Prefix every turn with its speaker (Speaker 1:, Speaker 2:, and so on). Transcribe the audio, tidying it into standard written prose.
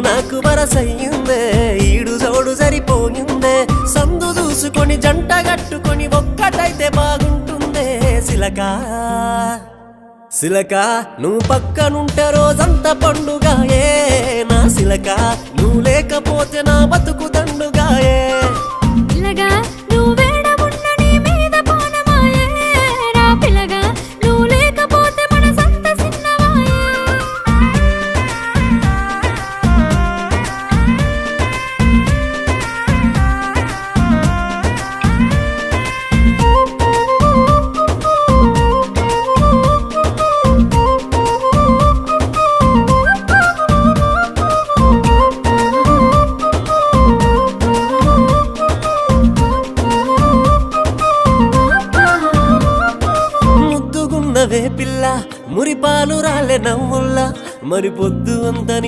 Speaker 1: నాకు వరసయ్యిందే ఈడు జోడు సరిపోయిందే సందు చూసుకొని జంట గట్టుకొని ఒక్కటైతే బాగుంటుందే సిలకా సిలకా నువ్వు పక్కనుంటే రోజంతా పండుగాయే నా సిలకా నువ్వు లేకపోతే నా బతుకు దండుగాయే
Speaker 2: పిల్లగా నువ్వు వేడమున్న నీ మీద పోనమాయే రా పిల్లగా నువ్వు లేకపోతే మనసంత సిన్నవాయే
Speaker 1: ముద్దుగున్నవే పిల్ల మురిపాలు రాలే నవ్వుల్లా మరి పొద్దు అంతని